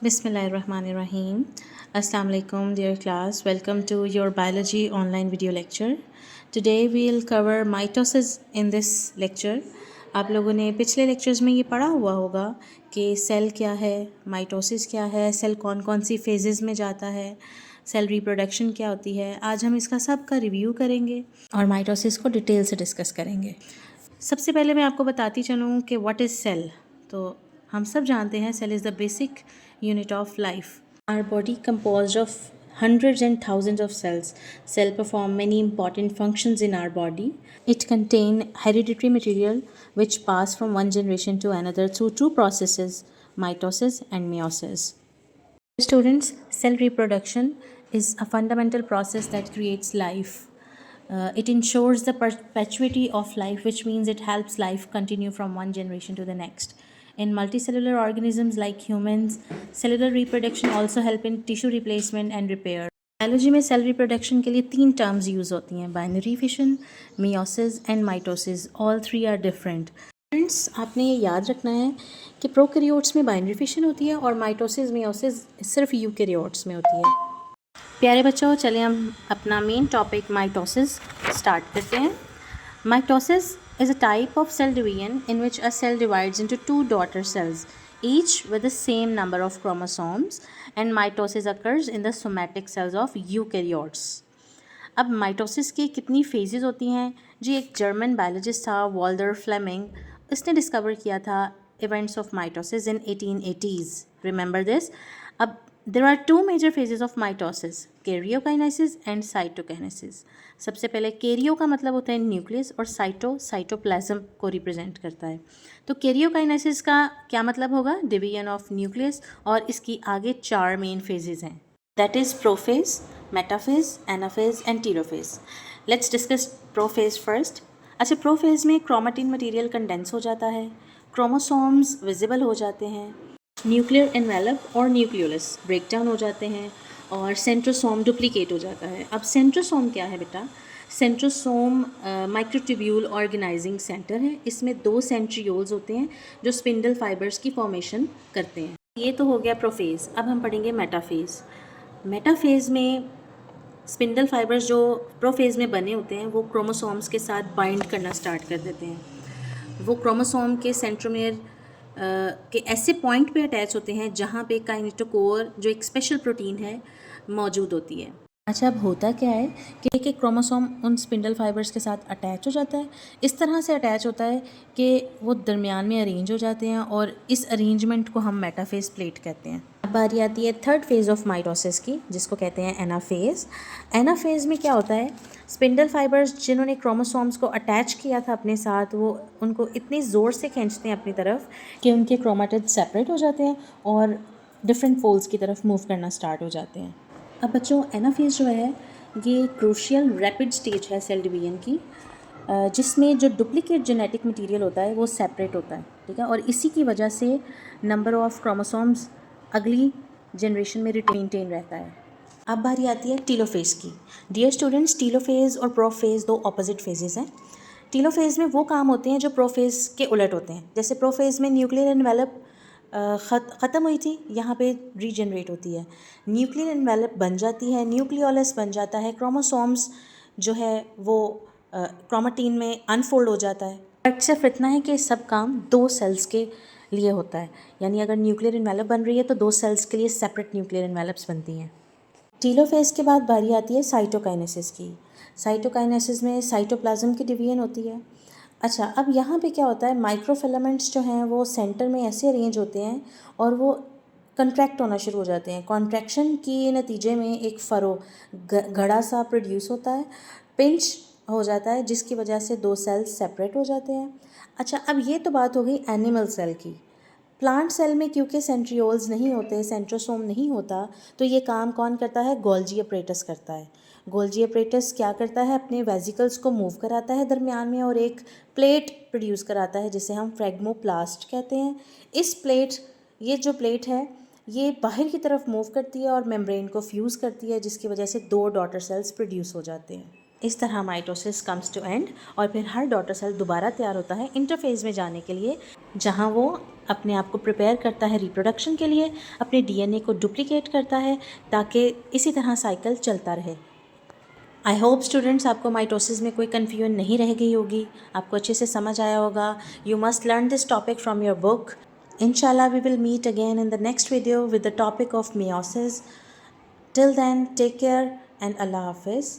Bismillahirrahmanirrahim. Assalamu alaikum dear class. Welcome to your biology online video lecture. Today we'll cover mitosis in this lecture. आप लोगों ने पिछले lectures में ये पढ़ा हुआ होगा कि सेल क्या है, माइटोसिस क्या है, सेल कौन कौन सी फेजेस में जाता है, सेल रिप्रोडक्शन क्या होती है. आज हम इसका सब का रिव्यू करेंगे और माइटोसिस को डिटेल से डिस्कस करेंगे. सबसे पहले मैं आपको बताती चलूँ कि व्हाट इज़ सेल. तो हम सब जानते हैं cell is the basic unit of life. Our body composed of hundreds and thousands of cells. Cell perform many important functions in our body. It contain hereditary material which pass from one generation to another through two processes, mitosis and meiosis. Students, cell reproduction is a fundamental process that creates life. It ensures the perpetuity of life, which means it helps life continue from one generation to the next. In multicellular organisms like humans, cellular reproduction also help in tissue replacement and repair. Biology में cell reproduction के लिए 3 terms use होती हैं: binary fission, meiosis and mitosis. All 3 are different. Friends, आपने ये याद रखना है कि प्रोकैरियोट्स में बाइनरी फिशन होती है और माइटोसिस मियोसिस सिर्फ यूकैरियोट्स में होती है. प्यारे बच्चों, चले हम अपना मेन टॉपिक माइटोसिस स्टार्ट करते हैं. Mitosis is a type of cell division in which a cell divides into two daughter cells, each with the same number of chromosomes, and mitosis occurs in the somatic cells of eukaryotes. अब mitosis की कितनी phases होती हैं जी? एक German biologist था वॉल्डर Fleming, इसने discover किया था events of mitosis in 1880s. Remember this. अब there are two major phases of mitosis, karyokinesis and cytokinesis. सबसे पहले कैरियो का मतलब होता है न्यूक्लियस और साइटोप्लाज्म को रिप्रेजेंट करता है. तो कैरियोकाइनेसिस का क्या मतलब होगा? Division of nucleus. और इसकी आगे 4 मेन फेजेस हैं. That is prophase, metaphase, anaphase and telophase. Let's discuss prophase first. अच्छा, प्रोफेज में क्रोमेटिन मटेरियल कंडेंस हो जाता है, क्रोमोसोम्स विजिबल हो जाते हैं, न्यूक्लियर एनवेलप और न्यूक्लियोलस ब्रेक डाउन हो जाते हैं और सेंट्रोसोम डुप्लीकेट हो जाता है. अब सेंट्रोसोम क्या है बेटा? सेंट्रोसोम माइक्रोट्यूब्यूल ऑर्गेनाइजिंग सेंटर है. इसमें 2 सेंट्रियोल्स होते हैं जो स्पिंडल फाइबर्स की फॉर्मेशन करते हैं. ये तो हो गया प्रोफेज. अब हम पढ़ेंगे मेटाफेज. मेटाफेज में स्पिंडल फाइबर्स जो प्रोफेज में बने होते हैं वो क्रोमोसोम्स के साथ बाइंड करना स्टार्ट कर देते हैं. वो क्रोमोसोम के सेंट्रोमेयर के ऐसे पॉइंट पे अटैच होते हैं जहाँ पे काइनेटोकोर जो एक स्पेशल प्रोटीन है मौजूद होती है. अच्छा, अब होता क्या है कि एक क्रोमोसोम उन स्पिंडल फाइबर्स के साथ अटैच हो जाता है. इस तरह से अटैच होता है कि वो दरमियान में अरेंज हो जाते हैं और इस अरेंजमेंट को हम मेटाफेज प्लेट कहते हैं. अब बारी आती है थर्ड फेज़ ऑफ माइटोसिस की, जिसको कहते हैं एनाफेज. एनाफेज में क्या होता है? स्पिंडल फाइबर्स जिन्होंने क्रोमोसोम्स को अटैच किया था अपने साथ, वो उनको इतनी ज़ोर से खींचते हैं अपनी तरफ कि उनके क्रोमेटिड सेपरेट हो जाते हैं और डिफरेंट फोल्ड्स की तरफ मूव करना स्टार्ट हो जाते हैं. अब बच्चों, एनाफेज जो है ये क्रूशियल रैपिड स्टेज है सेल डिवीजन की, जिसमें जो डुप्लीकेट जेनेटिक मटेरियल होता है वो सेपरेट होता है. ठीक है, और इसी की वजह से नंबर ऑफ़ क्रोमोसोम्स अगली जनरेशन में मेंटेन रहता है. अब बारी आती है टीलोफेज की. डियर स्टूडेंट्स, टीलोफेज और प्रोफेज 2 ऑपोजिट फेजेस हैं. टीलोफेज में वो काम होते हैं जो प्रोफेज के उलट होते हैं. जैसे प्रोफेज में न्यूक्लियर एनवेलप ख़त्म हुई थी, यहाँ पे रीजनरेट होती है. न्यूक्लियर एनवेलप बन जाती है, न्यूक्लियोलस बन जाता है, क्रोमोसोम्स जो है वो क्रोमेटिन में अनफोल्ड हो जाता है. फर्क सिर्फ इतना है कि सब काम 2 सेल्स के लिए होता है. यानी अगर न्यूक्लियर एनवेलप बन रही है तो 2 सेल्स के लिए सेपरेट न्यूक्लियर एनवेलप्स बनती हैं. टीलोफेज के बाद बारी आती है साइटोकाइनेसिस की. साइटोकाइनेसिस में साइटोप्लाज्म की डिवीजन होती है. अच्छा, अब यहाँ पे क्या होता है? माइक्रोफिलामेंट्स जो हैं वो सेंटर में ऐसे अरेंज होते हैं और वो कंट्रैक्ट होना शुरू हो जाते हैं. कॉन्ट्रैक्शन के नतीजे में एक फ़रो घड़ा सा प्रोड्यूस होता है, पिंच हो जाता है, जिसकी वजह से 2 सेल्स सेपरेट हो जाते हैं. अच्छा, अब ये तो बात हो गई एनिमल सेल की. प्लांट सेल में क्योंकि सेंट्रियोल्स नहीं होते, सेंट्रोसोम नहीं होता, तो ये काम कौन करता है? गोल्जी अपरेटस करता है. गोल्जी अपरेटस क्या करता है? अपने वेजिकल्स को मूव कराता है दरमियान में और एक प्लेट प्रोड्यूस कराता है जिसे हम फ्रेगमोप्लास्ट कहते हैं. ये जो प्लेट है ये बाहर की तरफ मूव करती है और मेम्ब्रेन को फ्यूज़ करती है, जिसकी वजह से 2 डॉटर सेल्स प्रोड्यूस हो जाते हैं. इस तरह माइटोसिस कम्स टू एंड और फिर हर डॉटर सेल दोबारा तैयार होता है इंटरफेज में जाने के लिए, जहाँ वो अपने आप को प्रिपेयर करता है रिप्रोडक्शन के लिए, अपने डीएनए को डुप्लीकेट करता है ताकि इसी तरह साइकिल चलता रहे। आई होप स्टूडेंट्स आपको माइटोसिस में कोई कन्फ्यूजन नहीं रह गई होगी, आपको अच्छे से समझ आया होगा। You must learn this topic from your book. Inshallah, we will meet again in the next video with the topic of meiosis. Till then, take care and Allah Hafiz.